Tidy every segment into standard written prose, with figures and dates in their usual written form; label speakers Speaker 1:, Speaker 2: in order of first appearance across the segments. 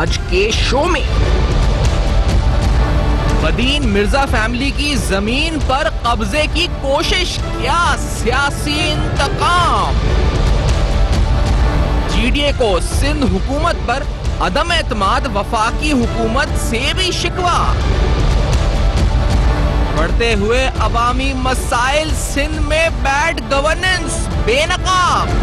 Speaker 1: آج کے شو میں بدین مرزا فیملی کی زمین پر قبضے کی کوشش، کیا سیاسی انتقام؟ جی ڈی اے کو سندھ حکومت پر عدم اعتماد، وفاقی حکومت سے بھی شکوہ، بڑھتے ہوئے عوامی مسائل، سندھ میں بیڈ گورننس، بے نقاب۔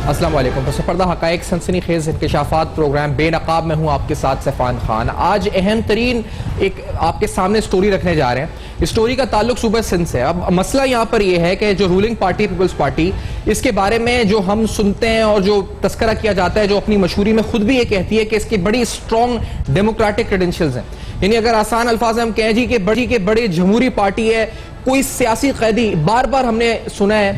Speaker 1: السلام علیکم۔ پس پردہ حقائق سنسنی خیز انکشافات پروگرام بے نقاب میں ہوں آپ کے ساتھ سیفان خان۔ آج اہم ترین ایک آپ کے سامنے سٹوری رکھنے جا رہے ہیں۔ اس سٹوری کا تعلق صوبہ سندھ سے۔ اب مسئلہ یہاں پر یہ ہے کہ جو رولنگ پارٹی پیپلز پارٹی، اس کے بارے میں جو ہم سنتے ہیں اور جو تذکرہ کیا جاتا ہے، جو اپنی مشہوری میں خود بھی یہ کہتی ہے کہ اس کی بڑی سٹرونگ ڈیموکریٹک کریڈنشلز ہیں، یعنی اگر آسان الفاظ ہم کہیں جی کہ بڑی جمہوری پارٹی ہے، کوئی سیاسی قیدی، بار بار ہم نے سنا ہے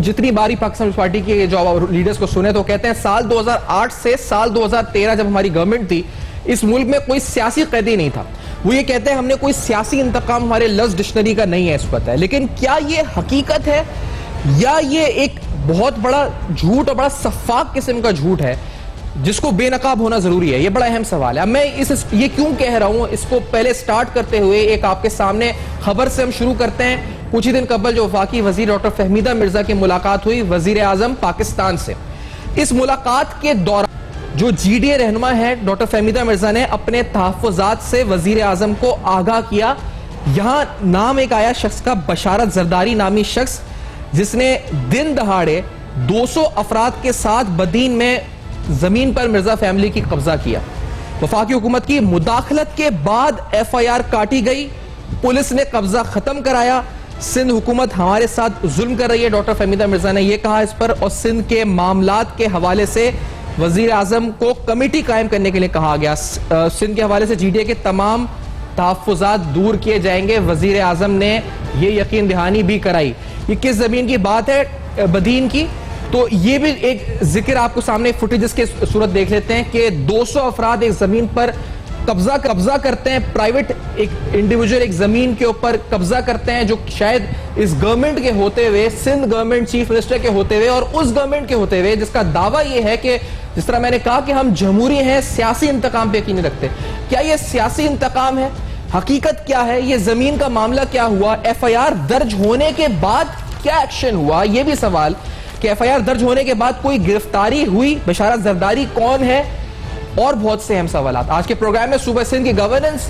Speaker 1: جتنی باری پاکستان پارٹی کے جو لیڈرز کو سنے تو کہتے ہیں سال 2008 سے سال 2013 جب ہماری گورنمنٹ تھی، اس ملک میں کوئی سیاسی قیدی نہیں تھا۔ وہ یہ کہتے ہیں ہم نے کوئی سیاسی انتقام ہمارے لفظ ڈکشنری کا نہیں ہے اس وقت ہے۔ لیکن کیا یہ حقیقت ہے یا یہ ایک بہت بڑا جھوٹ اور بڑا سفاک قسم کا جھوٹ ہے جس کو بے نقاب ہونا ضروری ہے؟ یہ بڑا اہم سوال ہے۔ میں یہ کیوں کہہ رہا ہوں، اس کو پہلے سٹارٹ کرتے ہوئے ایک آپ کے سامنے خبر سے ہم شروع کرتے ہیں۔ کچھ ہی دن قبل جو وفاقی وزیر ڈاکٹر فہمیدہ مرزا کی ملاقات ہوئی وزیر اعظم پاکستان سے، اس ملاقات کے دوران جو جی ڈی اے رہنما ہے ڈاکٹر فہمیدہ مرزا نے اپنے تحفظات سے وزیر اعظم کو آگاہ کیا۔ یہاں نام ایک آیا شخص کا، بشارت زرداری نامی شخص، جس نے دن دہاڑے 200 افراد کے ساتھ بدین میں زمین پر مرزا فیملی کی قبضہ کیا۔ وفاقی حکومت کی مداخلت کے بعد ایف آئی آر کاٹی گئی، پولیس نے قبضہ ختم کرایا۔ سندھ حکومت ہمارے ساتھ ظلم کر رہی ہے، ڈاکٹر فہمیدہ مرزا نے یہ کہا اس پر، اور سندھ کے معاملات کے حوالے سے وزیر اعظم کو کمیٹی قائم کرنے کے لیے کہا گیا۔ سندھ کے حوالے سے جی ڈی اے کے تمام تحفظات دور کیے جائیں گے، وزیر اعظم نے یہ یقین دہانی بھی کرائی۔ یہ کس زمین کی بات ہے؟ بدین کی۔ تو یہ بھی ایک ذکر آپ کو سامنے فوٹیجز کے صورت دیکھ لیتے ہیں کہ 200 افراد ایک زمین پر قبضہ کرتے ہیں، پرائیویٹ ایک انڈیویجول ایک زمین کے اوپر قبضہ کرتے ہیں، جو شاید اس گورنمنٹ کے ہوتے ہوئے، سندھ گورنمنٹ چیف منسٹر کے ہوتے ہوئے اور اس گورنمنٹ کے ہوتے ہوئے جس کا دعویٰ یہ ہے کہ جس طرح میں نے کہا کہ ہم جمہوری ہیں، سیاسی انتقام پہ یقین رکھتے۔ کیا یہ سیاسی انتقام ہے؟ حقیقت کیا ہے؟ یہ زمین کا معاملہ کیا ہوا؟ ایف آئی آر درج ہونے کے بعد کیا ایکشن ہوا؟ یہ بھی سوال کہ ایف آئی آر درج ہونے کے بعد کوئی گرفتاری ہوئی؟ بشارت زرداری کون ہے؟ اور بہت سے اہم سوالات آج کے پروگرام میں صوبہ سندھ کی گورننس،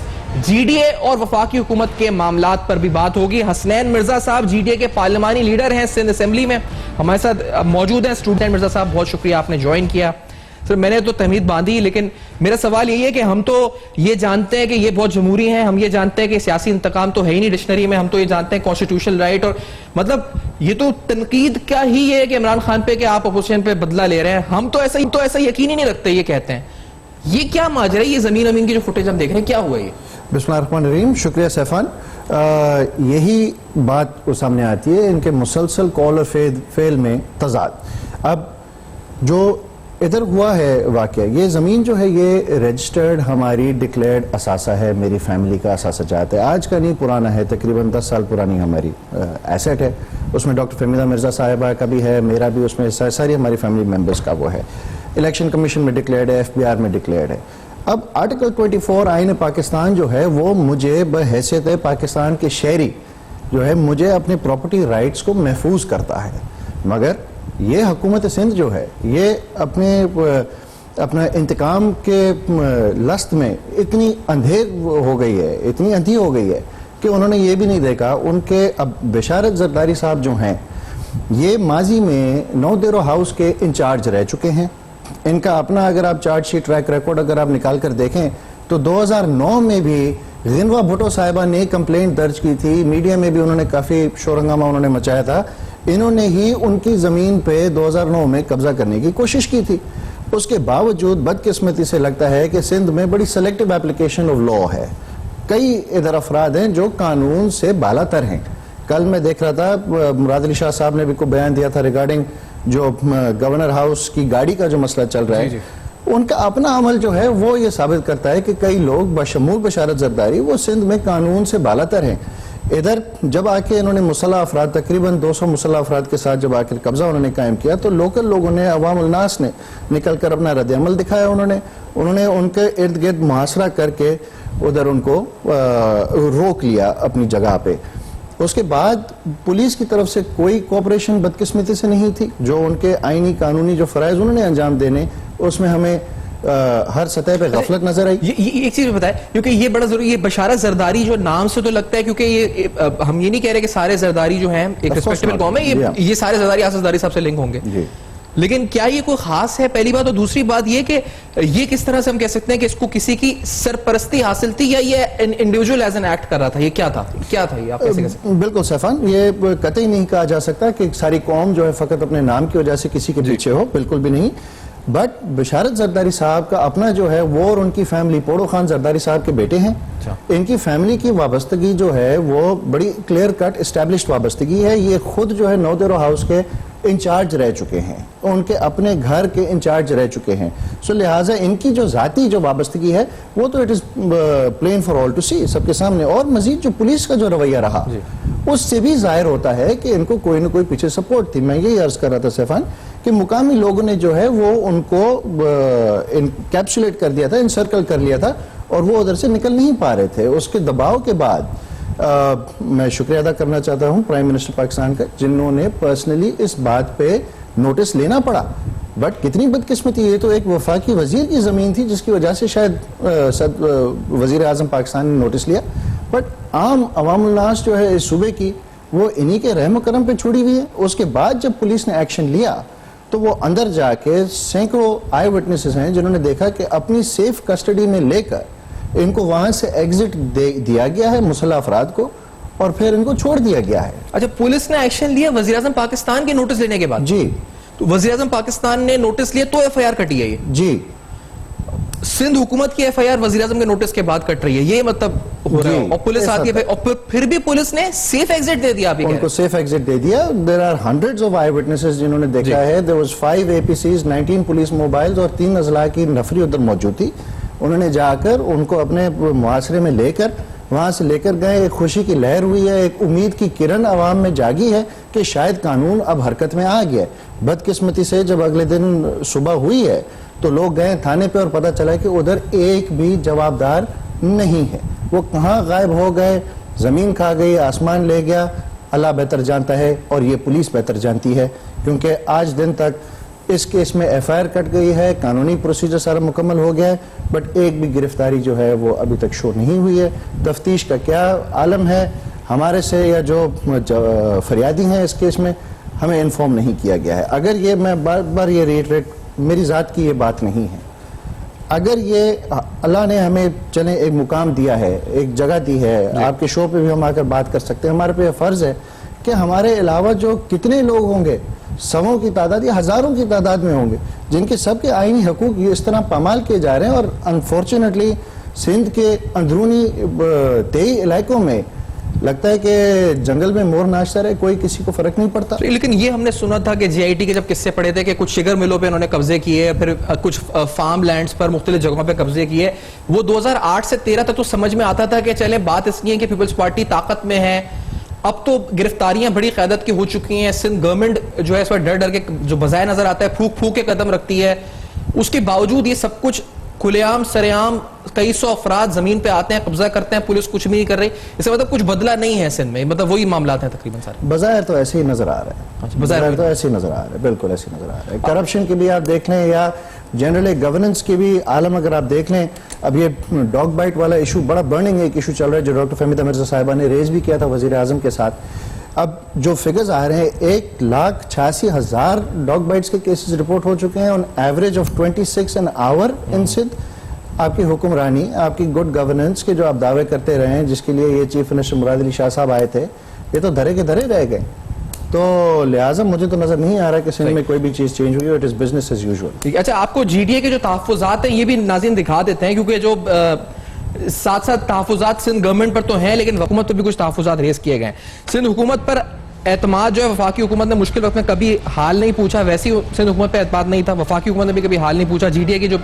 Speaker 1: جی ڈی اے اور وفاقی حکومت کے معاملات پر بھی بات ہوگی۔ حسنین مرزا صاحب جی ڈی اے کے پارلیمانی لیڈر ہیں سندھ اسمبلی میں، ہمارے ساتھ موجود ہیں۔ اسٹوڈنٹ مرزا صاحب بہت شکریہ آپ نے جوائن کیا۔ سر میں نے تو تحمید باندھی، لیکن میرا سوال یہی ہے کہ ہم تو یہ جانتے ہیں کہ یہ بہت جمہوری ہیں، ہم یہ جانتے ہیں کہ سیاسی انتقام تو ہے ہی نہیں ڈکشنری میں، ہم تو یہ جانتے ہیں کانسٹیٹیوشنل رائٹ، اور مطلب یہ تو تنقید کا ہی ہے کہ عمران خان پہ کہ آپ اپوزیشن پہ بدلہ لے رہے ہیں، ہم تو ایسا یقین ہی نہیں رکھتے۔ یہ کہتے ہیں یہ کیا ماجرا ہے؟ یہ زمین کی جو فوٹیج ہم دیکھ رہے ہیں کیا ہوا؟ یہ
Speaker 2: بسم اللہ الرحمن الرحیم، شکریہ سیفان۔ یہی بات کو سامنے آتی ہے، ان کے مسلسل قول اور فعل میں تضاد۔ اب جو ادھر ہوا ہے واقعہ، یہ زمین جو ہے یہ رجسٹرڈ ہماری ڈکلیئرڈ اثاثہ ہے، میری فیملی کا اثاثہ جات ہے، آج کا نہیں پرانا ہے، تقریباً 10 سال پرانی ہماری ایسٹ ہے۔ اس میں ڈاکٹر فہمیدہ مرزا صاحبہ کا بھی ہے، میرا بھی اس میں، ساری ہماری فیملی ممبرز کا وہ ہے۔ الیکشن کمیشن میں ڈکلیئرڈ ہے، ایف بی آر میں ڈکلیئرڈ ہے۔ اب آرٹیکل 24 آئین پاکستان جو ہے وہ مجھے بحیثیت پاکستان کے شہری جو ہے مجھے اپنے پراپرٹی رائٹس کو محفوظ کرتا ہے، مگر یہ حکومت سندھ جو ہے یہ اپنا انتقام کے لست میں اتنی اندھی ہو گئی ہے کہ انہوں نے یہ بھی نہیں دیکھا۔ ان کے اب بشارت زرداری صاحب جو ہیں یہ ماضی میں نو دیرو ہاؤس کے انچارج رہ چکے ہیں۔ ان کا اپنا اگر آپ چارٹ شیٹ ٹریک ریکارڈ اگر آپ نکال کر دیکھیں تو 2009 میں بھی غنوہ بھٹو صاحبہ نے کمپلینٹ درج کی تھی، میڈیا میں بھی انہوں نے کافی شور ہنگامہ انہوں نے مچایا تھا، انہوں نے ہی ان کی زمین پہ 2009 میں قبضہ کرنے کی کوشش کی تھی۔ اس کے باوجود بدقسمتی سے لگتا ہے کہ سندھ میں بڑی سلیکٹیو اپلیکیشن آف لا ہے، کئی ادھر افراد ہیں جو قانون سے بالا تر ہیں۔ کل میں دیکھ رہا تھا مراد علی شاہ صاحب نے بھی کوئی بیان دیا تھا ریگارڈنگ جو گورنر ہاؤس کی گاڑی کا جو مسئلہ چل رہا ہے، ان کا اپنا عمل جو ہے وہ یہ ثابت کرتا ہے کہ کئی لوگ بشمول بشارت زرداری وہ سندھ میں قانون سے بالا تر ہیں۔ ادھر جب آ کے انہوں نے مسلح افراد تقریباً 200 مسلح افراد کے ساتھ جب آ کر قبضہ انہوں نے قائم کیا تو لوکل لوگوں نے عوام الناس نے نکل کر اپنا رد عمل دکھایا. انہوں نے ان کے ارد گرد محاصرہ کر کے ادھر ان کو روک لیا اپنی جگہ پہ. اس کے بعد پولیس کی طرف سے کوئی کوپریشن بدقسمتی سے نہیں تھی. جو ان کے آئینی قانونی جو فرائض انہوں نے انجام دینے اس میں ہمیں ہر سطح پہ غفلت نظر آئی.
Speaker 1: ایک چیز بتائیں کیونکہ یہ بڑا ضروری, یہ بشارت زرداری جو نام سے تو لگتا ہے, کیونکہ یہ ہم یہ نہیں کہہ رہے کہ سارے زرداری جو ہیں ایک ریسپیکٹیبل قوم ہے, یہ سارے زرداری آصف زرداری صاحب سے لنک ہوں گے, لیکن کیا یہ کوئی خاص ہے, پہلی بات. اور دوسری بات یہ کہ یہ کس طرح سے ہم کہہ سکتے ہیں کہ اس کو کسی کی سرپرستی حاصل تھی یا یہ انڈیویجول ایز این ایکٹ کر رہا تھا, یہ کیا تھا یہ آپ کیسے کہہ سکتے ہیں؟
Speaker 2: بالکل سیفان, یہ قطعی نہیں کہا جا سکتا کہ ساری قوم جو ہے فقط اپنے نام کی وجہ سے کسی کے پیچھے ہو, بالکل بھی نہیں. بٹ بشارت زرداری صاحب کا اپنا جو ہے وہ اور ان کی فیملی, پوڑو خان زرداری صاحب کے بیٹے ہیں, ان کی فیملی کی وابستگی جو ہے وہ بڑی کلیئر کٹ اسٹیبلشڈ وابستگی ہے. یہ خود جو ہے نودیرو ہاؤس کے انچارج رہ چکے ہیں, ان کے اپنے گھر کے انچارج رہ چکے ہیں. سو لہٰذا ان کی جو ذاتی جو وابستگی ہے وہ تو it is plain for all to see, سب کے سامنے. اور مزید جو پولیس کا جو رویہ رہا اس سے بھی ظاہر ہوتا ہے کہ ان کو کوئی نہ کوئی پیچھے سپورٹ تھی. میں یہی عرض کر رہا تھا سیفان کہ مقامی لوگوں نے جو ہے وہ ان کو انکیپسولیٹ کر دیا تھا, انسرکل کر لیا تھا, اور وہ ادھر سے نکل نہیں پا رہے تھے. اس کے دباؤ کے بعد میں شکریہ ادا کرنا چاہتا ہوں پرائم منسٹر پاکستان کا, جنہوں نے پرسنلی اس بات پہ نوٹس لینا پڑا. بٹ کتنی بدقسمتی, یہ تو ایک وفاقی وزیر کی زمین تھی جس کی وجہ سے شاید وزیر اعظم پاکستان نے نوٹس لیا. بٹ عام عوام الناس جو ہے اس صوبے کی وہ انہی کے رحم و کرم پہ چھوڑی ہوئی ہے. اس کے بعد جب پولیس نے ایکشن لیا تو وہ اندر جا کے سینکڑوں آئی وٹنسز ہیں جنہوں نے دیکھا کہ اپنی سیف کسٹڈی میں لے کر ان کو وہاں سے ایگزٹ دیا گیا ہے مسلح افراد کو, اور پھر ان کو چھوڑ دیا گیا ہے.
Speaker 1: اچھا, پولیس نے ایکشن لیا وزیر اعظم پاکستان کے نوٹس لینے کے بعد؟
Speaker 2: جی,
Speaker 1: تو وزیر اعظم پاکستان نے نوٹس لیا تو ایف آئی آر کٹی ہے یہ؟
Speaker 2: جی.
Speaker 1: سندھ حکومت کی ایف آئی آر وزیر اعظم کے نوٹس کے بعد کٹ رہی ہے, یہ مطلب ہو رہا ہے. اور پولیس آتی ہے, اور پھر بھی پولیس نے سیف ایگزٹ دے دیا,
Speaker 2: ان کو سیف ایگزٹ دے دیا. There are hundreds of eyewitnesses جنہوں نے دیکھا ہے. There was 5 APCs, 19 police mobiles اور 3 اضلاع کی نفری ادھر موجود تھی. انہوں نے جا کر ان کو اپنے معاشرے میں لے کر وہاں سے لے کر گئے. ایک خوشی کی لہر ہوئی ہے, ایک امید کی کرن عوام میں جاگی ہے کہ شاید قانون اب حرکت میں آ گیا ہے. بدقسمتی سے جب اگلے دن صبح ہوئی ہے تو لوگ گئے تھانے پہ اور پتہ چلا کہ ادھر ایک بھی جوابدار نہیں ہے. وہ کہاں غائب ہو گئے, زمین کھا گئی, آسمان لے گیا, اللہ بہتر جانتا ہے, اور یہ پولیس بہتر جانتی ہے. کیونکہ آج دن تک اس کیس میں ایف آئی آر کٹ گئی ہے, قانونی پروسیجر سارا مکمل ہو گیا ہے, بٹ ایک بھی گرفتاری جو ہے وہ ابھی تک شو نہیں ہوئی ہے. تفتیش کا کیا عالم ہے ہمارے سے, یا جو فریادی ہیں اس کیس میں, ہمیں انفارم نہیں کیا گیا ہے. اگر یہ, میں بار بار یہ ریٹریٹ, میری ذات کی یہ بات نہیں ہے, اگر یہ اللہ نے ہمیں چلیں ایک مقام دیا ہے, ایک جگہ دی ہے, آپ کے شو پہ بھی ہم آ کر بات کر سکتے ہیں, ہمارے پہ فرض ہے کہ ہمارے علاوہ جو کتنے لوگ ہوں گے, سووں کی تعداد یا ہزاروں کی تعداد میں ہوں گے, جن کے سب کے آئینی حقوق اس طرح پامال کیے جا رہے ہیں. اور انفارچونیٹلی سندھ کے اندرونی 23 علاقوں میں لگتا ہے کہ جنگل میں مور ناشتا رہے, کوئی کسی کو فرق نہیں پڑتا.
Speaker 1: لیکن یہ ہم نے سنا تھا کہ جی آئی ٹی کے جب قصے پڑے تھے کہ کچھ شگر ملوں پہ انہوں نے قبضے کیے, پھر کچھ فارم لینڈز پر مختلف جگہوں پہ قبضے کیے, وہ 2008 سے 13 تک تو سمجھ میں آتا تھا کہ چلیں بات اس لیے کہ پیپلز پارٹی طاقت میں ہے. اب تو گرفتاریاں بڑی قیادت کی ہو چکی ہیں. سندھ گورنمنٹ جو ہے اس پر ڈر ڈر کے جو بظاہر نظر آتا ہے پھوک پھوک کے قدم رکھتی ہے, اس کے باوجود یہ سب کچھ کھلے عام سرے عام کئی سو افراد زمین پہ آتے ہیں, قبضہ کرتے ہیں, پولیس کچھ بھی نہیں کر رہی. اس کا مطلب کچھ بدلہ نہیں ہے سندھ میں, مطلب وہی معاملات ہیں تقریباً سارے.
Speaker 2: بظاہر تو ایسے ہی نظر آ رہا ہے, بظاہر تو ایسے ہی نظر آ رہا ہے, بالکل ایسے نظر آ رہا ہے. کرپشن کی بھی آپ دیکھ لیں یا جنرلی گورننس کی بھی عالم اگر آپ دیکھ لیں. اب یہ ڈاگ بائٹ والا ایشو بڑا برننگ ایک ایشو چل رہا ہے جو ڈاکٹر فہمیدہ مرزا صاحبہ نے ریز بھی کیا تھا وزیر اعظم کے ساتھ. اب جو فگرز آ رہے ہیں 1,86,000 ڈاگ بائٹس کے کیسز رپورٹ ہو چکے ہیں, on average of 26 an hour ان سندھ. آپ کی حکمرانی, آپ کی گڈ گورننس کے جو آپ دعوے کرتے رہے ہیں, جس کے لیے یہ چیف منسٹر مراد علی شاہ صاحب آئے تھے, یہ تو دھرے کے دھرے رہ گئے. تو لہٰذا مجھے تو نظر نہیں آ رہا کہ سندھ میں کوئی بھی چیز چینج ہوئی. It is business as usual.
Speaker 1: اچھا, آپ کو جی ڈی اے کے جو تحفظات ہیں یہ بھی ناظرین دکھا دیتے ہیں, کیونکہ جو ساتھ ساتھ تحفظات سندھ گورنمنٹ پر تو ہیں لیکن حکومت پر بھی کچھ تحفظات ریز کیے گئے ہیں. سندھ حکومت پر اعتماد جو ہے وفاقی حکومت نے مشکل وقت میں کبھی حال نہیں پوچھا, ویسی سندھ حکومت پہ اعتماد نہیں تھا, وفاقی حکومت نے بھی کبھی حال نہیں پوچھا. جی ڈی اے کی جو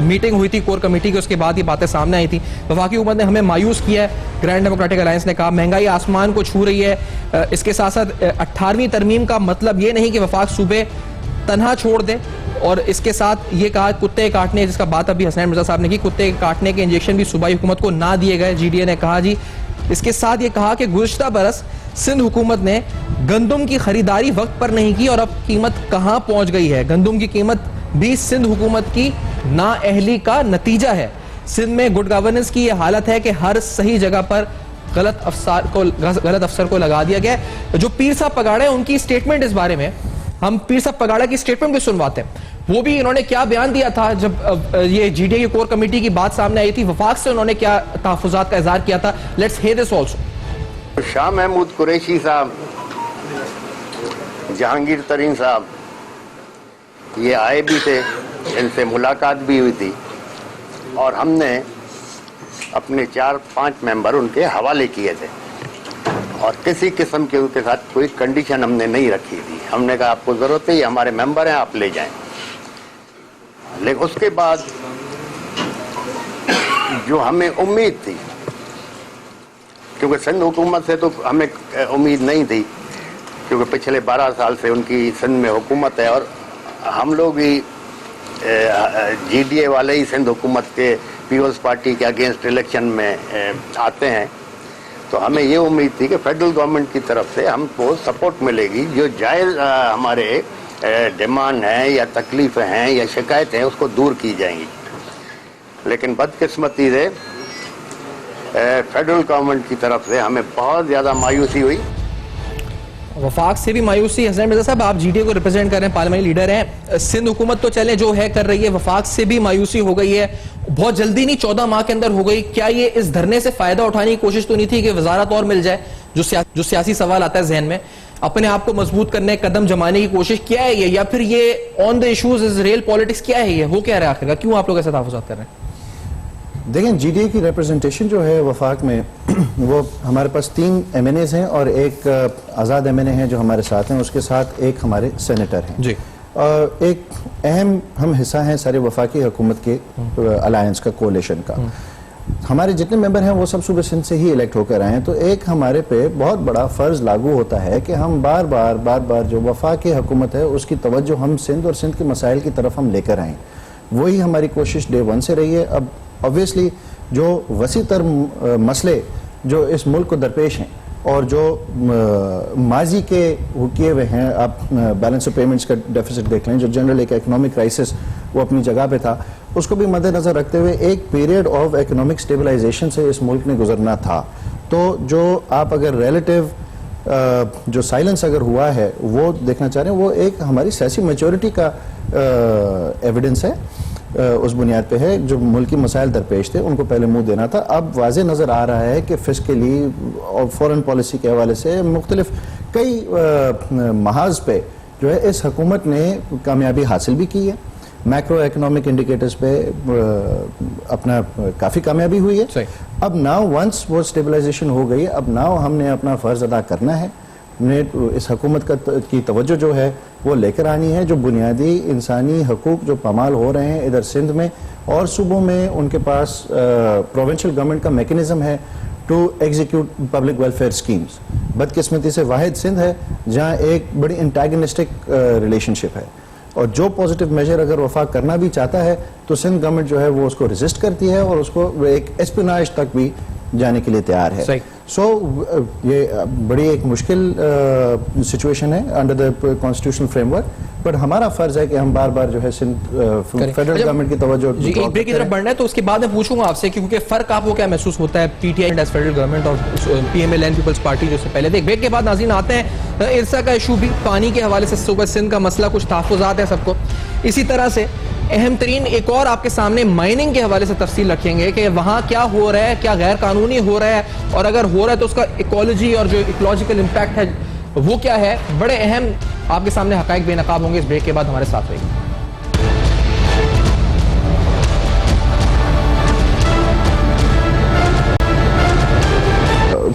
Speaker 1: میٹنگ ہوئی تھی کور کمیٹی کی, اس کے بعد یہ باتیں سامنے آئی تھی. وفاقی حکومت نے ہمیں مایوس کیا ہے. گرینڈ ڈیموکریٹک الائنس نے کہا مہنگائی آسمان کو چھو رہی ہے. اس کے ساتھ ساتھ 18ویں ترمیم کا مطلب یہ نہیں کہ وفاق صوبے تنہا چھوڑ دے, اور اس کے ساتھ یہ کہا کتے کاٹنے, جس کا بات ابھی حسین مرزا صاحب نے کی, کتے کاٹنے کے انجیکشن بھی صوبائی حکومت کو نہ دیے گئے, جی ڈی اے نے کہا جی. اس کے ساتھ یہ کہا کہ گزشتہ برس سندھ حکومت نے گندم کی خریداری وقت پر نہیں کی, اور اب قیمت کہاں پہنچ گئی ہے. گندم کی قیمت بھی سندھ حکومت کی نااہلی کا نتیجہ ہے. سندھ میں گڈ گورننس کی یہ حالت ہے کہ ہر صحیح جگہ پر غلط افسر کو لگا دیا گیا ہے. جو پیر صاحب پگاڑے ہیں ان کی سٹیٹمنٹ اس بارے میں, ہم پیر صاحب پگاڑا کی سٹیٹمنٹ بھی سنواتے ہیں. وہ بھی انہوں نے کیا بیان دیا تھا جب یہ جی ڈی اے کی کور کمیٹی کی بات سامنے آئی تھی, وفاق سے انہوں نے کیا تحفظات کا اظہار کیا تھا. Let's hear this also.
Speaker 3: Shah Mahmood Qureshi صاحب, جہانگیر ترین صاحب یہ آئے بھی تھے, ان سے ملاقات بھی ہوئی تھی, اور ہم نے اپنے 4-5 ممبر ان کے حوالے کیے تھے, اور کسی قسم کے ان کے ساتھ کوئی کنڈیشن ہم نے نہیں رکھی تھی. ہم نے کہا آپ کو ضرورت ہے, یہ ہمارے ممبر ہیں, آپ لے جائیں. لیکن اس کے بعد جو ہمیں امید تھی, کیونکہ سندھ حکومت سے تو ہمیں امید نہیں تھی, کیونکہ پچھلے 12 سال سے ان کی سندھ میں حکومت ہے, اور ہم لوگ ہی جی ڈی اے والے ہی سندھ حکومت کے پیپلز پارٹی کے اگینسٹ الیکشن میں آتے ہیں, تو ہمیں یہ امید تھی کہ فیڈرل گورنمنٹ کی طرف سے ہم کو سپورٹ ملے گی, جو جائز ہمارے ڈیمانڈ ہیں یا تکلیفیں ہیں یا شکایتیں ہیں اس کو دور کی جائیں گی. لیکن بدقسمتی سے فیڈرل گورنمنٹ کی طرف سے ہمیں بہت زیادہ مایوسی ہوئی.
Speaker 1: وفاق سے بھی مایوسی. حسین مرزا صاحب آپ جی ڈی اے کو ریپرزینٹ کر رہے ہیں, پارلیمنٹ لیڈر ہیں, سندھ حکومت تو چلے جو ہے کر رہی ہے, وفاق سے بھی مایوسی ہو گئی ہے, بہت جلدی نہیں 14 ماہ کے اندر ہو گئی. کیا یہ اس دھرنے سے فائدہ اٹھانے کی کوشش تو نہیں تھی کہ وزارت اور مل جائے؟ جو سیاسی سوال آتا ہے ذہن میں, اپنے آپ کو مضبوط کرنے قدم جمانے کی کوشش کیا ہے یہ, یا پھر یہ on the issues is real politics کیا ہے, یہ ہو کیا رہا ہے آخر کا, کیوں آپ لوگ ایسے تحفظات کر رہے ہیں؟
Speaker 2: دیکھیں جی ڈی اے کی ریپرزنٹیشن جو ہے وفاق میں, وہ ہمارے پاس 3 ایم این ایز ہیں اور ایک آزاد ایم این اے ہیں جو ہمارے ساتھ ہیں, اس کے ساتھ ایک ہمارے سینیٹر ہیں
Speaker 1: جی.
Speaker 2: ایک اہم ہم حصہ ہیں سارے وفاقی حکومت کے الائنس کا, کولیشن کا. ہمارے جتنے ممبر ہیں وہ سب صوبے سندھ سے ہی الیکٹ ہو کر آئے ہیں, تو ایک ہمارے پہ بہت بڑا فرض لاگو ہوتا ہے کہ ہم بار بار جو وفاقی حکومت ہے اس کی توجہ ہم سندھ اور سندھ کے مسائل کی طرف ہم لے کر آئیں. وہی ہماری کوشش ڈے 1 سے رہی ہے. اب obviously جو وسیع تر مسئلے جو اس ملک کو درپیش ہیں اور جو ماضی کے کیے ہوئے ہیں, آپ بیلنس آف پیمنٹس کا ڈیفیسٹ دیکھ لیں, جو جنرل ایک اکنامک کرائسس وہ اپنی جگہ پہ تھا, اس کو بھی مد نظر رکھتے ہوئے ایک پیریڈ آف اکنامک اسٹیبلائزیشن سے اس ملک نے گزرنا تھا. تو جو آپ اگر ریلیٹیو جو سائلنس اگر ہوا ہے وہ دیکھنا چاہ رہے ہیں, وہ ایک ہماری سیاسی میچورٹی کا ایویڈنس ہے, اس بنیاد پہ ہے. جو ملکی مسائل درپیش تھے ان کو پہلے منہ دینا تھا. اب واضح نظر آ رہا ہے کہ فسکلی اور فورن پالیسی کے حوالے سے مختلف کئی محاذ پہ جو ہے اس حکومت نے کامیابی حاصل بھی کی ہے. میکرو اکنامک انڈیکیٹرز پہ اپنا کافی کامیابی ہوئی ہے. اب ناؤ ونس وہ اسٹیبلائزیشن ہو گئی, اب ناؤ ہم نے اپنا فرض ادا کرنا ہے, نے اس حکومت کی توجہ جو ہے وہ لے کر آنی ہے. جو بنیادی انسانی حقوق جو پامال ہو رہے ہیں ادھر سندھ میں اور صوبوں میں, ان کے پاس پروونشل گورنمنٹ کا میکنزم ہے to execute public welfare schemes. بدقسمتی سے واحد سندھ ہے جہاں ایک بڑی انٹیگنسٹک ریلیشن شپ ہے, اور جو پازیٹیو میجر اگر وفاق کرنا بھی چاہتا ہے تو سندھ گورنمنٹ جو ہے وہ اس کو ریزسٹ کرتی ہے اور اس کو ایک اسپیناج تک بھی جانے کے لیے تیار ہے. سو یہ بڑی ایک مشکل سچویشن ہے under the constitutional frame work, but ہمارا فرض ہے کہ ہم بار بار جو ہے فیڈرل گورنمنٹ کی توجہ
Speaker 1: ایک بریک کی طرف بڑھنا ہے, تو اس کے بعد میں پوچھوں گا آپ سے کیونکہ فرق آپ کو کیا محسوس ہوتا ہے P T I as federal government اور P M L N Peoples Party جو سے پہلے تھے. بریک کے بعد ناظرین آتے ہیں ارسا کا ایشو بھی, پانی کے حوالے سے صوبہ سندھ کا مسئلہ, کچھ تحفظات ہیں سب کو. اسی طرح سے اہم ترین ایک اور آپ کے سامنے مائننگ کے حوالے سے تفصیل رکھیں گے کہ وہاں کیا ہو رہا ہے, کیا غیر قانونی ہو رہا ہے, اور اگر ہو رہا ہے تو اس کا ایکولوجی اور جو ایکولوجیکل امپیکٹ ہے وہ کیا ہے. بڑے اہم آپ کے سامنے حقائق بے نقاب ہوں گے. اس بریک کے بعد ہمارے ساتھ رہیے.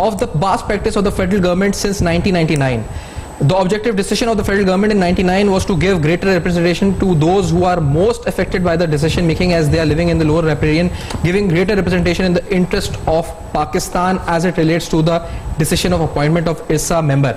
Speaker 1: of the past practice of the federal government since 1999. The objective decision of the federal government in 1999 was to give greater representation to those who are most affected by the decision making as they are living in the lower riparian, giving greater representation in the interest of Pakistan as it relates to the decision of appointment of IRSA member.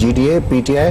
Speaker 2: GDA PTI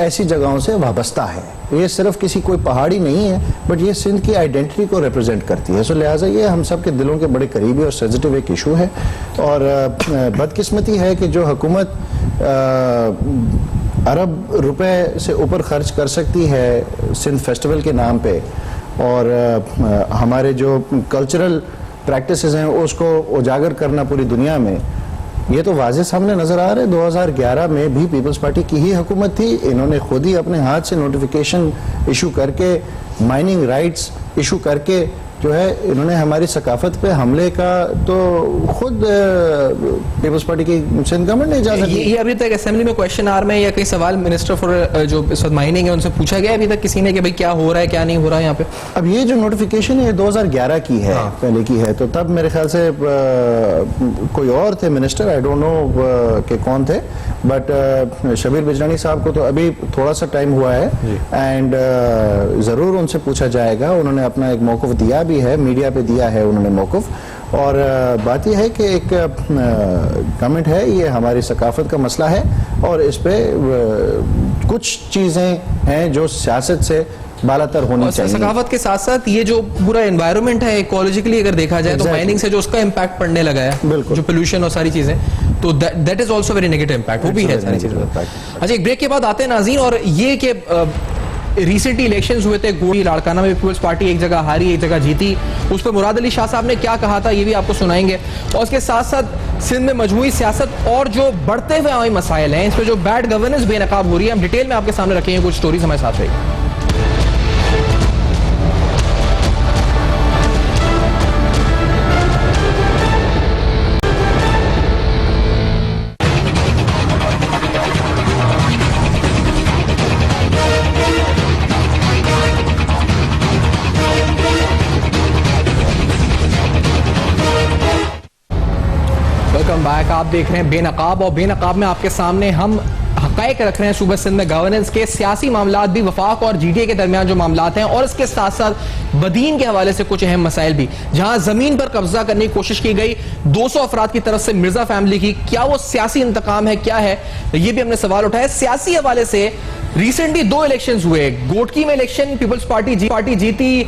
Speaker 2: ایسی جگہوں سے وابستہ ہے. یہ صرف کسی کوئی پہاڑی نہیں ہے, بٹ یہ سندھ کی آئیڈینٹی کو ریپرزینٹ کرتی ہے. سو لہٰذا یہ ہم سب کے دلوں کے بڑے قریبی اور سینسٹیو ایک ایشو ہے. اور بدقسمتی ہے کہ جو حکومت ارب روپے سے اوپر خرچ کر سکتی ہے سندھ فیسٹیول کے نام پہ, اور ہمارے جو کلچرل پریکٹسز ہیں اس کو اجاگر کرنا پوری دنیا میں, یہ تو واضح سامنے نظر آ رہا ہے. 2011 میں بھی پیپلز پارٹی کی ہی حکومت تھی. انہوں نے خود ہی اپنے ہاتھ سے نوٹیفیکیشن ایشو کر کے, مائننگ رائٹس ایشو کر کے جو ہے انہوں نے ہماری ثقافت پہ حملے کا تو خود پیپلز پارٹی کی سندھ گورنمنٹ نے اجازت دی.
Speaker 1: یہ ابھی تک اسمبلی میں کویشچن آر میں یا کئی سوال منسٹر فار جو اس وقت مائننگ ہے ان سے پوچھا گیا ابھی تک کسی نے کہ بھئی کیا ہو رہا ہے کیا نہیں ہو رہا ہے یہاں پہ؟
Speaker 2: اب یہ جو نوٹیفیکیشن ہے 2011 کی ہے, پہلے کی ہے, تو تب میرے خیال سے کوئی اور تھے منسٹر, آئی ڈونٹ نو کہ کون تھے, بٹ شبیر بجرانی صاحب کو تو ابھی تھوڑا سا ٹائم ہوا ہے, اینڈ ضرور ان سے پوچھا جائے گا. انہوں نے اپنا ایک موقف دیا بھی ہے, میڈیا پہ دیا ہے انہوں نے موقف. اور بات یہ ہے کہ ایک کمنٹ ہے, یہ ہماری ثقافت کا مسئلہ ہے, اور اس پہ کچھ چیزیں ہیں جو سیاست سے بالا تر ہونی چاہیے.
Speaker 1: ثقافت کے ساتھ ساتھ یہ جو پورا انوائرمنٹ ہے ایکولوجیکلی اگر دیکھا جائے تو مائننگ سے جو اس کا امپیکٹ پڑنے لگا ہے, جو پولوشن اور ساری چیزیں, تو that is also very negative impact, وہ بھی ہے ساری چیزیں. اچھا ایک بریک کے بعد آتے ہیں ناظرین, اور یہ کہ ریسنٹلی الیکشنز ہوئے تھے گوڑی لاڑکانہ میں, پیپلز پارٹی ایک جگہ ہاری ایک جگہ جیتی, اس پہ مراد علی شاہ صاحب نے کیا کہا تھا یہ بھی آپ کو سنائیں گے. اور اس کے ساتھ ساتھ سندھ میں مجموعی سیاست اور جو بڑھتے ہوئے عوامی مسائل ہیں, اس پہ جو بیڈ گورننس بے نقاب ہو رہی ہے, ہم ڈیٹیل میں آپ کے سامنے رکھیں گے. کچھ سٹوریز ہمارے ساتھ رہی. Welcome back. آپ دیکھ رہے ہیں بے نقاب, اور بے نقاب میں آپ کے سامنے ہم حقائق رکھ رہے ہیں صوبہ سندھ میں گورننس کے, سیاسی معاملات بھی, وفاق اور جی ڈی اے کے درمیان جو معاملات ہیں, اور اس کے ساتھ ساتھ بدین کے حوالے سے کچھ اہم مسائل بھی. جہاں زمین پر قبضہ کرنے کی کوشش کی گئی 200 افراد کی طرف سے مرزا فیملی کی, کیا وہ سیاسی انتقام ہے, کیا ہے, یہ بھی ہم نے سوال اٹھایا. سیاسی حوالے سے ریسنٹلی 2 الیکشنز ہوئے, گوٹکی میں الیکشن پیپلز پارٹی جیتی,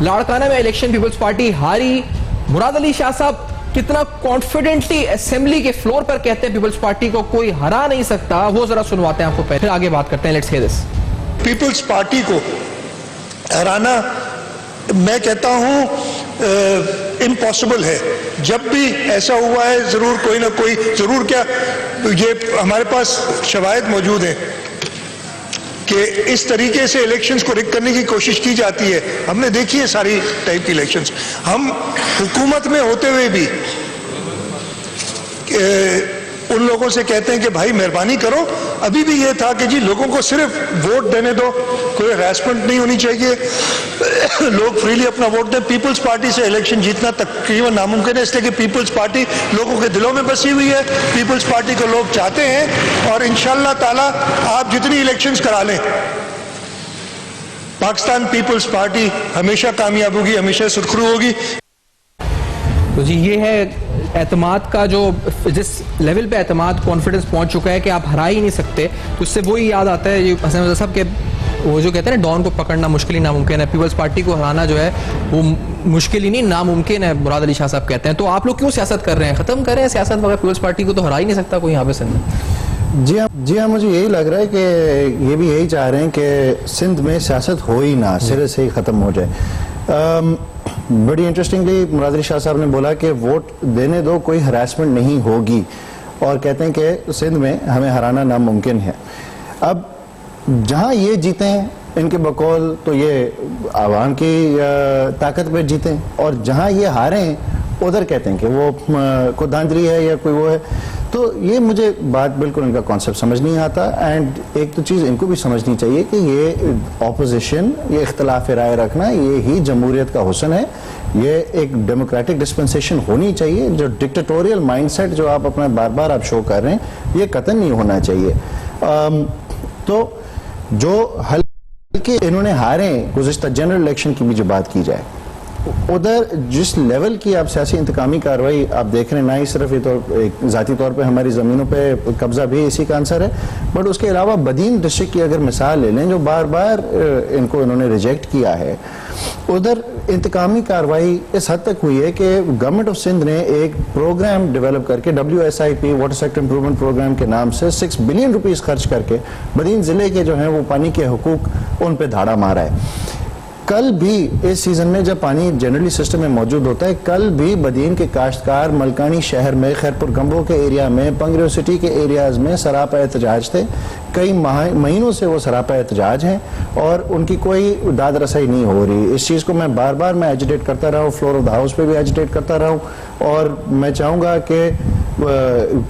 Speaker 1: لاڑکانہ میں الیکشن پیپلز پارٹی ہاری. مراد علی شاہ صاحب کتنا کانفیڈنٹلی اسمبلی کے فلور پر کہتے ہیں پیپلز پارٹی کو کوئی ہرا نہیں سکتا, وہ ذرا سنواتے ہیں آپ کو, پھر آگے بات کرتے ہیں. Let's hear this.
Speaker 4: Peoples Party کو ہرانا میں کہتا ہوں امپاسبل ہے. جب بھی ایسا ہوا ہے ضرور کوئی نہ کوئی, ضرور کیا یہ ہمارے پاس شواہد موجود ہیں کہ اس طریقے سے الیکشنز کو رک کرنے کی کوشش کی جاتی ہے. ہم نے دیکھی ہے ساری ٹائپ کی الیکشنز. ہم حکومت میں ہوتے ہوئے بھی ان لوگوں سے کہتے ہیں کہ بھائی مہربانی کرو. ابھی بھی یہ تھا کہ جی لوگوں کو صرف ووٹ دینے دو, کوئی ہراسمنٹ نہیں ہونی چاہیے, لوگ فریلی اپنا ووٹ دیں. پیپلز پارٹی سے الیکشن جیتنا تقریباً ناممکن ہے, اس لیے کہ پیپلز پارٹی لوگوں کے دلوں میں بسی ہوئی ہے. پیپلز پارٹی کو لوگ چاہتے ہیں, اور انشاءاللہ تعالی آپ جتنی الیکشنز کرا لیں, پاکستان پیپلز پارٹی ہمیشہ کامیاب ہوگی, ہمیشہ سرخرو ہوگی.
Speaker 1: تو جی یہ ہے اعتماد کا, جو جس لیول پہ اعتماد کانفیڈنس پہنچ چکا ہے کہ آپ ہرا ہی نہیں سکتے. تو اس سے وہی یاد آتا ہے یہ حسین مرزا صاحب کہ وہ جو کہتے ہیں نا ڈان کو پکڑنا مشکل ہی ناممکن ہے, پیپلز پارٹی کو ہرانا جو ہے وہ مشکل ہی نہیں ناممکن ہے, مراد علی شاہ صاحب کہتے ہیں. تو آپ لوگ کیوں سیاست کر رہے ہیں, ختم کر رہے ہیں سیاست وغیرہ, پیپلز پارٹی کو تو ہرا ہی نہیں سکتا کوئی یہاں پہ سندھ میں.
Speaker 2: جی ہاں, مجھے یہی لگ رہا ہے کہ یہ بھی یہی چاہ رہے ہیں کہ سندھ میں سیاست ہو ہی نہ, سرے سے ہی ختم ہو جائے. بڑی انٹرسٹنگلی مراد علی شاہ صاحب نے بولا کہ ووٹ دینے دو, کوئی ہراسمنٹ نہیں ہوگی, اور کہتے ہیں کہ سندھ میں ہمیں ہرانا ناممکن ہے. اب جہاں یہ جیتیں ان کے بقول تو یہ عوام کی طاقت پہ جیتیں, اور جہاں یہ ہاریں ادھر کہتے ہیں کہ وہ کوئی دھاندلی ہے یا کوئی وہ ہے. تو یہ مجھے بات بالکل ان کا کانسیپٹ سمجھ نہیں آتا. اینڈ ایک تو چیز ان کو بھی سمجھنی چاہیے کہ یہ اپوزیشن, یہ اختلاف رائے رکھنا, یہ ہی جمہوریت کا حسن ہے. یہ ایک ڈیموکریٹک ڈسپنسیشن ہونی چاہیے. جو ڈکٹیٹوریل مائنڈ سیٹ جو آپ اپنا بار بار آپ شو کر رہے ہیں, یہ قطعاً نہیں ہونا چاہیے. تو جو حل کہ انہوں نے ہارے گزشتہ جنرل الیکشن کی بھی جو بات کی جائے, ادھر جس لیول کی آپ سیاسی انتقامی کارروائی آپ دیکھ رہے ہیں، نہ ہی صرف یہ تو ایک ذاتی طور پہ ہماری زمینوں پہ قبضہ بھی اسی کا عنصر ہے، بٹ اس کے علاوہ بدین ڈسٹرکٹ کی اگر مثال لے لیں جو بار بار ان کو انہوں نے ریجیکٹ کیا ہے، ادھر انتقامی کارروائی اس حد تک ہوئی ہے کہ گورنمنٹ آف سندھ نے ایک پروگرام ڈیولپ کر کے WSIP water sector improvement programme کے نام سے 6 بلین روپیز خرچ کر کے بدین ضلع کے جو ہیں وہ پانی کے حقوق ان پہ دھاڑا مارا ہے۔ کل بھی اس سیزن میں جب پانی جنرلی سسٹم میں موجود ہوتا ہے، کل بھی بدین کے کاشتکار ملکانی شہر میں، خیرپور گمبو کے ایریا میں، پنگریو سٹی کے ایریاز میں سراپا احتجاج تھے، کئی مہینوں سے وہ سراپا احتجاج ہیں اور ان کی کوئی داد رسائی نہیں ہو رہی۔ اس چیز کو میں بار بار میں ایجیٹیٹ کرتا رہا ہوں، فلور آف دا ہاؤس پہ بھی ایجیٹیٹ کرتا رہا ہوں، اور میں چاہوں گا کہ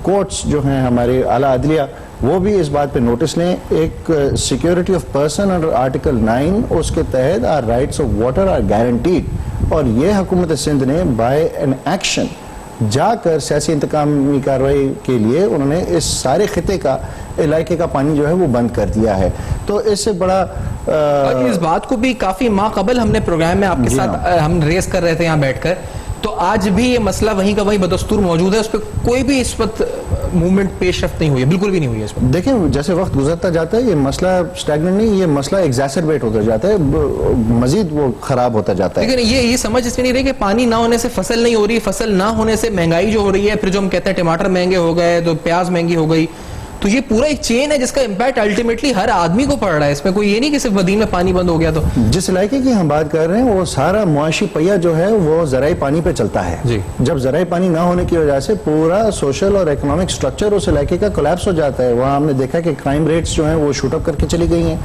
Speaker 2: کورٹس جو ہیں ہماری اعلیٰ عدلیہ وہ بھی اس بات پہ نوٹس لیں۔ ایک security of person under article 9 اس کے تحت are rights of water are guaranteed, اور یہ حکومت سندھ نے بائی این ایکشن جا کر سیاسی انتقامی کارروائی کے لیے انہوں نے اس سارے خطے کا علاقے کا پانی جو ہے وہ بند کر دیا ہے۔ تو اس سے بڑا
Speaker 1: اس بات کو بھی کافی ماہ قبل ہم نے پروگرام میں آپ کے ساتھ ہم ریز کر رہے تھے یہاں بیٹھ کر، تو آج بھی یہ مسئلہ وہیں کا وہیں بدستور موجود ہے، اس پہ کوئی بھی اس وقت موومنٹ پیش رفت نہیں ہوئی ہے، بالکل بھی نہیں ہوئی ہے اس وقت۔
Speaker 2: دیکھیں جیسے وقت گزرتا جاتا ہے یہ مسئلہ اسٹیگننٹ نہیں، یہ مسئلہ ایگزاسربیٹ ہوتا جاتا ہے، مزید وہ خراب ہوتا جاتا ہے۔
Speaker 1: لیکن یہ سمجھ اس میں نہیں رہی کہ پانی نہ ہونے سے فصل نہیں ہو رہی، فصل نہ ہونے سے مہنگائی جو ہو رہی ہے، پھر جو ہم کہتے ہیں ٹماٹر مہنگے ہو گئے تو پیاز مہنگی ہو گئی، تو یہ پورا ایک چین ہے جس کا امپیکٹ الٹیمیٹلی ہر آدمی کو پڑ رہا ہے۔ اس میں کوئی یہ نہیں کہ صرف بدین میں پانی بند ہو گیا تو
Speaker 2: جس علاقے کی ہم بات کر رہے ہیں وہ سارا معاشی پہیہ جو ہے وہ زرعی پانی پہ چلتا ہے۔ جب زرعی پانی نہ ہونے کی وجہ سے پورا سوشل اور اکنامک سٹرکچر اس علاقے کا کولیپس ہو جاتا ہے۔ وہاں ہم نے دیکھا کہ کرائم ریٹس جو ہیں وہ شوٹ اپ کر کے چلی گئی ہیں،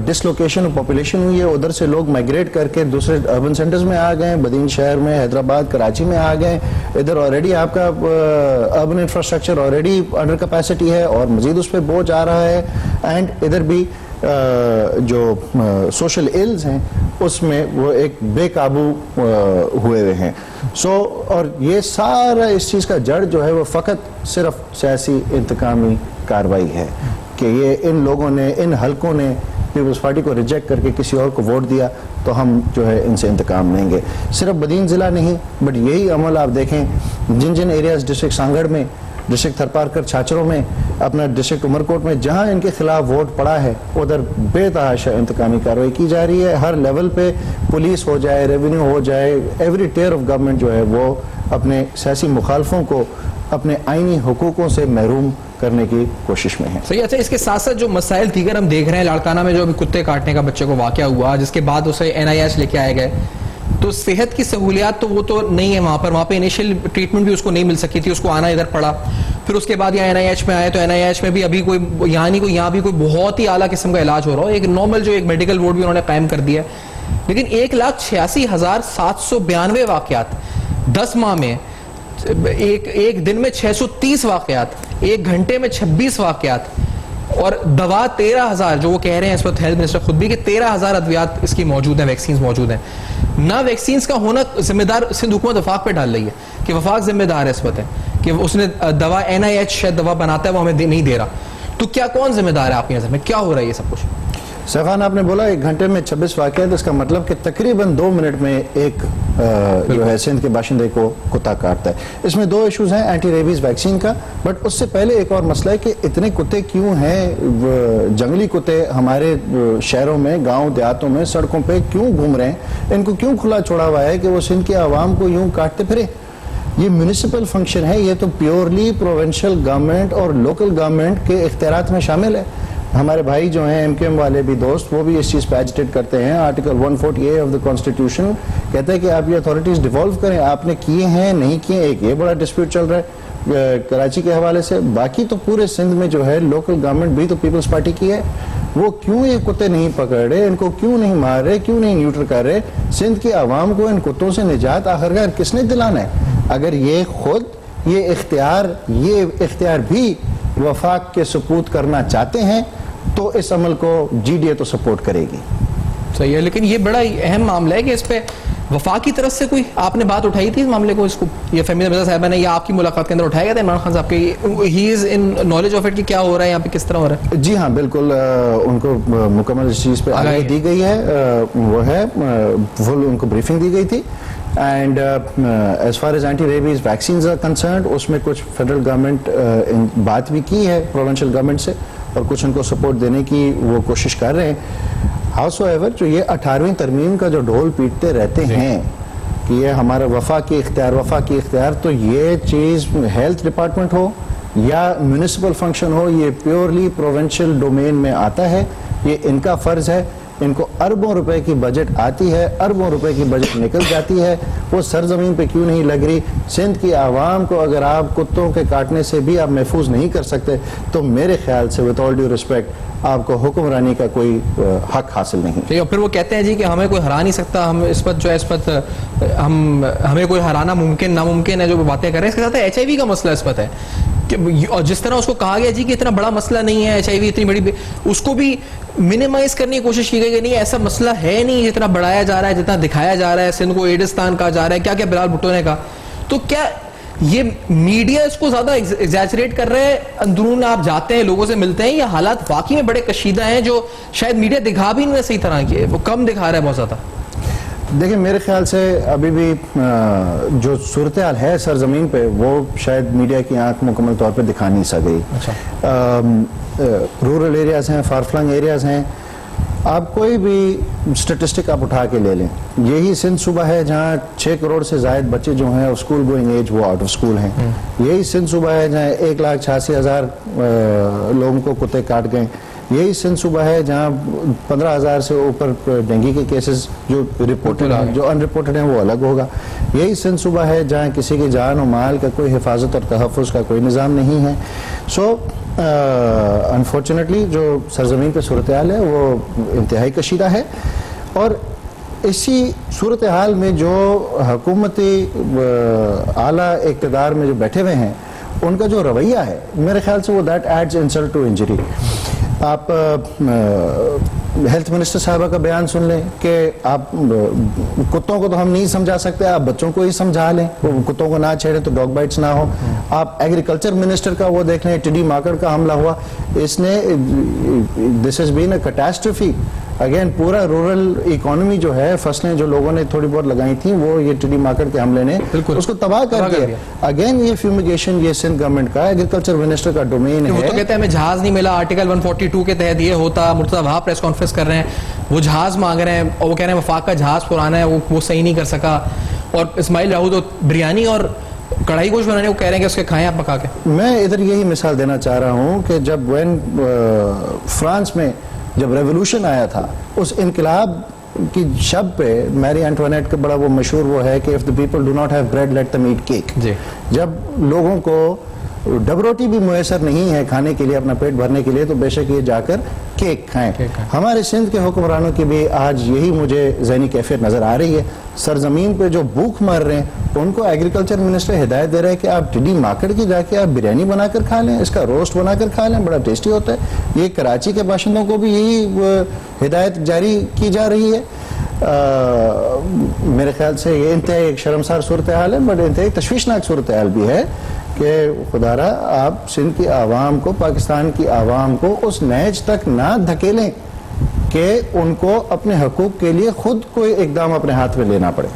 Speaker 2: ڈسلوکیشن پاپولیشن ہوئی ہے، ادھر سے لوگ مائگریٹ کر کے دوسرے اربن سینٹرز میں آ گئے، بدین شہر میں، حیدرآباد، کراچی میں آ گئے، ادھر آلریڈی آپ کا urban infrastructure already under capacity ہے اور مزید اس پہ بوجھ آ رہا ہے، اینڈ ادھر بھی جو سوشل ایلز ہیں اس میں وہ ایک بے قابو ہوئے ہوئے ہیں۔ اور یہ سارا اس چیز کا جڑ جو ہے وہ فقط صرف سیاسی انتقامی کارروائی ہے کہ یہ ان لوگوں نے، ان حلقوں نے پیپلز پارٹی کو ریجیکٹ کر کے کسی اور کو ووٹ دیا تو ہم جو ہے ان سے انتقام لیں گے۔ صرف بدین ضلع نہیں بٹ یہی عمل آپ دیکھیں جن ایریاز ڈسٹرکٹ سانگڑ میں، ڈسٹرکٹ تھرپارکر چھاچروں میں، اپنا ڈسٹرکٹ عمرکوٹ میں جہاں ان کے خلاف ووٹ پڑا ہے ادھر بے تحاشا انتقامی کارروائی کی جا رہی ہے۔ ہر لیول پہ پولیس ہو جائے، ریونیو ہو جائے، ایوری ٹیئر آف گورنمنٹ جو ہے وہ اپنے سیاسی مخالفوں کو اپنے آئینی حقوقوں سے محروم کرنے کی کوشش میں ہے۔
Speaker 1: صحیح۔ اچھا، اس کے ساتھ ساتھ جو مسائل دیگر ہم دیکھ رہے ہیں، لاڑکانہ میں جو ابھی کتے کاٹنے کا بچے کو واقعہ ہوا جس کے بعد اسے NIH لے کے آئے گئے، تو صحت کی سہولیات تو وہ تو نہیں ہے وہاں پہ انیشیل ٹریٹمنٹ بھی اس کو نہیں مل سکی تھی، اس کو آنا ادھر پڑا، پھر اس کے بعد یہاں NIH میں آئے تو NIH میں بھی ابھی کوئی یہاں بھی کوئی بہت ہی اعلیٰ قسم کا علاج ہو رہا ہو، ایک نارمل جو ایک میڈیکل وارڈ بھی انہوں نے قائم کر دیا ہے، لیکن 1,86,792 واقعات 10 ماہ میں، ایک دن میں 630 واقعات، ایک گھنٹے میں 26 واقعات، اور دوا 13,000 جو وہ کہہ رہے ہیں اس وقت ہیلتھ منسٹر خود بھی کہ 13,000 ادویات اس کی موجود ہیں، ویکسینز موجود ہیں۔ نہ ویکسینز کا ہونا ذمہ دار سندھ حکومت وفاق پہ ڈال رہی ہے کہ وفاق ذمہ دار ہے اس وقت ہے کہ اس نے دوا NIH شاید دوا بناتا ہے وہ ہمیں نہیں دے رہا، تو کیا کون ذمہ دار ہے آپ کی نظر میں؟ کیا ہو رہا ہے یہ سب کچھ؟
Speaker 2: سیفان آپ نے بولا ایک گھنٹے میں 26 واقعات، اس کا مطلب کہ تقریباً 2 منٹ میں ایک جو ہے سندھ کے باشندے کو کتا کاٹتا ہے۔ اس میں 2 ایشوز ہیں، اینٹی ریبیز ویکسین کا، بٹ اس سے پہلے ایک اور مسئلہ ہے کہ اتنے کتے کیوں ہیں، جنگلی کتے ہمارے شہروں میں، گاؤں دیہاتوں میں، سڑکوں پہ کیوں گھوم رہے ہیں، ان کو کیوں کھلا چھوڑا ہوا ہے کہ وہ سندھ کے عوام کو یوں کاٹتے پھرے؟ یہ میونسپل فنکشن ہے، یہ تو پیورلی پروونشل گورنمنٹ اور لوکل گورنمنٹ کے اختیارات میں شامل ہے۔ ہمارے بھائی جو ہیں MKM والے بھی دوست وہ بھی اس چیز پہ ایجیٹیٹ کرتے ہیں۔ Article 140A of the constitution کہتا ہے کہ آپ یہ اتھارٹیز ڈیوالو کریں، آپ نے کیے ہیں نہیں کیے، ایک یہ بڑا ڈسپیوٹ چل رہا ہے کراچی کے حوالے سے۔ باقی تو پورے سندھ میں جو ہے لوکل گورنمنٹ بھی تو پیپلز پارٹی کی ہے، وہ کیوں یہ کتے نہیں پکڑ رہے، ان کو کیوں نہیں مار رہے، کیوں نہیں نیوٹر کر رہے؟ سندھ کے عوام کو ان کتوں سے نجات آخرکار کس نے دلانا ہے؟ اگر یہ خود یہ اختیار بھی وفاق کے سپورٹ کرنا چاہتے ہیں تو اس عمل کو GDA تو سپورٹ کرے گی۔
Speaker 1: صحیح ہے, لیکن یہ بڑا اہم معاملہ ہے کہ اس پہ وفاق کی طرف سے کوئی آپ نے بات اٹھائی تھی اس معاملے کو, اس کو یہ فہمیدہ مرزا صاحبہ نے یا آپ کی ملاقات کے اندر اٹھایا گیا تھا عمران خان صاحب کے, ہی از ان نالج آف اٹ کہ کیا ہو رہا ہے یہاں پہ, کس طرح ہو رہا ہے؟
Speaker 2: جی ہاں بالکل, ان کو مکمل اس چیز پہ آگاہی دی گئی ہے, وہ ہے فل ان کو بریفنگ دی گئی تھی. And as far as anti rabies vaccines are concerned, اس میں کچھ فیڈرل گورنمنٹ بات بھی کی ہے پروونشل گورنمنٹ سے, اور کچھ ان کو سپورٹ دینے کی وہ کوشش کر رہے ہیں. ہاؤس ایور جو یہ 18ویں ترمیم کا جو ڈھول پیٹتے رہتے ہیں کہ یہ ہمارا وفاقی اختیار, تو یہ چیز ہیلتھ ڈپارٹمنٹ ہو یا میونسپل فنکشن ہو, یہ پیورلی پروونشل ڈومین میں آتا ہے, یہ ان کا فرض ہے. ان کو اربوں روپے کی بجٹ آتی ہے, اربوں روپے کی بجٹ نکل جاتی ہے, وہ سرزمین پہ کیوں نہیں لگ رہی؟ سندھ کی عوام کو اگر آپ کتوں کے کاٹنے سے بھی آپ محفوظ نہیں کر سکتے تو میرے خیال سے وتھ آل ڈیو ریسپیکٹ آپ کو حکمرانی کا کوئی حق حاصل نہیں.
Speaker 1: اور پھر وہ کہتے ہیں جی کہ ہمیں کوئی ہرا نہیں سکتا, ہم اس وقت جو ہے اس وقت ہمیں کوئی ہرانا ممکن ناممکن ہے, جو باتیں کر رہے ہیں. اس کے ساتھ ایچ آئی وی کا مسئلہ اس وقت ہے, اور جس طرح اس کو کہا گیا جی کہ اتنا بڑا مسئلہ نہیں ہے ایچ آئی وی, اتنی بڑی, اس کو بھی منیمائز کرنے کی کوشش کی گئی کہ نہیں ایسا مسئلہ ہے نہیں جتنا بڑھایا جا رہا ہے, جتنا دکھایا جا رہا ہے. سندھ کو ایڈستان کہا جا رہا ہے, کیا کیا بلال بھٹو نے کہا. تو کیا یہ میڈیا اس کو زیادہ ایگزیجریٹ کر رہے ہیں؟ اندرون آپ جاتے ہیں, لوگوں سے ملتے ہیں, یا حالات واقعی میں بڑے کشیدہ ہیں جو شاید میڈیا دکھا بھی نہیں صحیح طرح کی, وہ کم دکھا رہا ہے بہت زیادہ؟
Speaker 2: دیکھیں میرے خیال سے ابھی بھی جو صورتحال ہے سرزمین پہ وہ شاید میڈیا کی آنکھ مکمل طور پہ دکھا نہیں سکی. رورل ایریاز ہیں, فار فلنگ ایریاز ہیں, آپ کوئی بھی اسٹیٹسٹک آپ اٹھا کے لے لیں, یہی سندھ صوبہ ہے جہاں 6 کروڑ سے زائد بچے جو ہیں اسکول گوئنگ ایج وہ آؤٹ آف اسکول ہیں. یہی سندھ صوبہ ہے جہاں 1,86,000 لوگوں کو کتے کاٹ گئے. یہی سندھ صوبہ ہے جہاں 15,000 سے اوپر ڈینگی کے کیسز جو رپورٹڈ ہیں, جو ان رپورٹڈ ہیں وہ الگ ہوگا. یہی سندھ صوبہ ہے جہاں کسی کی جان و مال کا کوئی حفاظت اور تحفظ کا کوئی نظام نہیں ہے. سو انفارچونیٹلی جو سرزمین پہ صورتحال ہے وہ انتہائی کشیدہ ہے, اور اسی صورتحال میں جو حکومتی اعلیٰ اقتدار میں جو بیٹھے ہوئے ہیں ان کا جو رویہ ہے میرے خیال سے وہ that adds insult to injury. آپ ہیلتھ منسٹر صاحبہ کا بیان سن لیں کہ آپ کتوں کو تو ہم نہیں سمجھا سکتے, آپ بچوں کو ہی سمجھا لیں, کتوں کو نہ چھیڑیں تو ڈاگ بائٹس نہ ہو. آپ ایگریکلچر منسٹر کا وہ دیکھ لیں, ٹڈی ماکڑ کا حملہ ہوا, اس نے this has been a catastrophe again. پورا رورل اکانومی جو ہے, فصلیں جو لوگوں نے تھوڑی بہت لگائی تھیں وہ یہ ٹڈی ماکڑ کے حملے نے اس کو تباہ کر دیا. اگین یہ فیومیگیشن یہ سندھ گورنمنٹ کا ایگریکلچر منسٹر کا ڈومین ہے.
Speaker 1: وہ تو کہتے ہیں ہمیں جہاز نہیں ملا, آرٹیکل 142 کے تحت یہ ہوتا. مرتضیٰ وہاں پریس کانفرنس کر رہے ہیں, وہ جہاز مانگ رہے ہیں, اور وہ کہہ رہے ہیں وفاق کا جہاز پرانا ہے, وہ صحیح نہیں کر سکا. اور اسماعیل راہو تو بریانی اور کڑھائی گوشت بنانے کو کہہ رہے ہیں کہ اس کے کھائیں آپ پکا کے. میں
Speaker 2: ادھر یہی مثال دینا چاہ رہا ہوں کہ جب فرانس میں جب ریولوشن آیا تھا, اس انقلاب کی شب پہ میری اینٹوانیٹ کا بڑا وہ مشہور وہ ہے کہ if the people do not have bread let them eat cake. جب لوگوں کو ڈب روٹی بھی میسر نہیں ہے کھانے کے لیے, اپنا پیٹ بھرنے کے لیے, تو بے شک یہ جا کر کیک کھائیں. ہمارے سندھ کے حکمرانوں کی بھی آج یہی مجھے ذہنی کیفیت نظر آ رہی ہے. سرزمین پہ جو بھوک مر رہے ہیں ان کو ایگریکلچر منسٹر ہدایت دے رہا ہے کہ آپ ٹڈی ماکڑ کی جا کے آپ بریانی بنا کر کھا لیں, اس کا روسٹ بنا کر کھا لیں, بڑا ٹیسٹی ہوتا ہے. یہ کراچی کے باشندوں کو بھی یہی ہدایت جاری کی جا رہی ہے. میرے خیال سے یہ انتہائی ایک شرمسار صورتحال ہے, بٹ انتہائی تشویشناک صورتحال بھی ہے کہ خدا را آپ سندھ کی عوام کو, پاکستان کی عوام کو اس نہج تک نہ دھکیلیں کہ ان کو اپنے حقوق کے لیے خود کوئی اقدام اپنے ہاتھ میں لینا پڑے.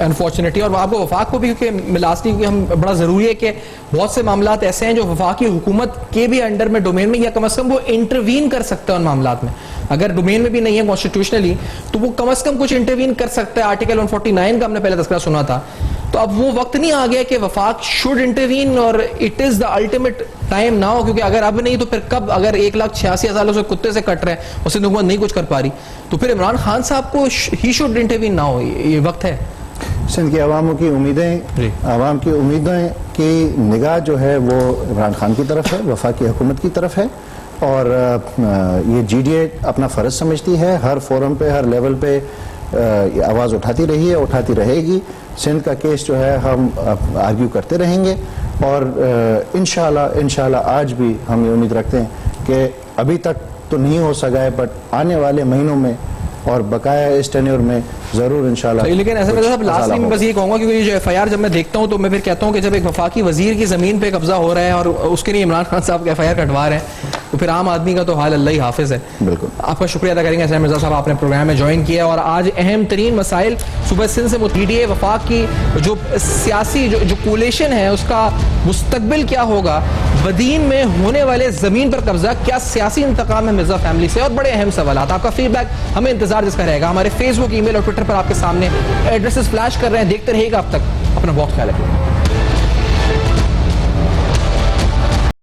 Speaker 1: انفارچونیٹلی, اور آپ کو وفاق کو بھی, کیونکہ لاسٹلی کیونکہ ہم بڑا ضروری ہے کہ بہت سے معاملات ایسے ہیں جو وفاقی حکومت کے بھی انڈر میں ڈومین میں, یا کم از کم وہ انٹروین کر سکتا ہے ان معاملات میں. اگر ڈومین میں بھی نہیں ہے کانسٹیٹیوشنلی تو وہ کم از کم کچھ انٹروین کر سکتا ہے. آرٹیکل 149 کا ہم نے پہلے تذکرہ سنا تھا. تو اب وہ وقت نہیں آ گیا کہ وفاق شوڈ انٹروین, اور it is the ultimate time now, کیونکہ اگر اب نہیں تو پھر کب؟ اگر 1,86,000 سے کتے سے کٹ رہے ہیں اور سندھ حکومت نہیں کچھ کر پا رہی, تو پھر عمران خان صاحب کو ہی شوڈ انٹروین ناؤ. یہ وقت ہے.
Speaker 2: سندھ کی عواموں کی امیدیں, عوام کی امیدیں کی نگاہ جو ہے وہ عمران خان کی طرف ہے, وفاقی حکومت کی طرف ہے, اور یہ جی ڈی اے اپنا فرض سمجھتی ہے ہر فورم پہ, ہر لیول پہ یہ آواز اٹھاتی رہی ہے, اٹھاتی رہے گی. سندھ کا کیس جو ہے ہم آرگیو کرتے رہیں گے, اور انشاءاللہ آج بھی ہم یہ امید رکھتے ہیں کہ ابھی تک تو نہیں ہو سکا ہے, بٹ آنے والے مہینوں میں اور بقایا اس ٹینیور میں ضرور انشاءاللہ.
Speaker 1: لیکن ایسا مرزا صاحب لاسٹ میں بس یہ کہوں گا کہ یہ جو ایف آئی آر جب میں دیکھتا ہوں تو میں پھر کہتا ہوں کہ جب ایک وفاقی وزیر کی زمین پہ قبضہ ہو رہا ہے اور اس کے لیے عمران خان صاحب ایف آئی آر کٹوا رہے ہیں تو پھر عام آدمی کا تو حال اللہ ہی حافظ ہے.
Speaker 2: بالکل
Speaker 1: آپ کا شکریہ ادا کریں گے اسلام مرزا صاحب, آپ نے پروگرام میں جوائن کیا اور آج اہم ترین مسائل صوبہ سندھ سے پی ڈی اے وفاق کی جو سیاسی جو کولیشن ہے اس کا مستقبل کیا ہوگا, بدین میں ہونے والے زمین پر قبضہ, کیا سیاسی انتقام ہے مرزا فیملی سے, اور بڑے اہم سوالات. آپ کا فیڈ بیک ہمیں انتظار جس کا رہے گا. ہمارے فیس بک, ای میل اور ٹویٹر پر آپ کے سامنے ایڈریسز فلیش کر رہے ہیں, دیکھتے رہیے گا. اب تک اپنا وقت خیال رکھیے.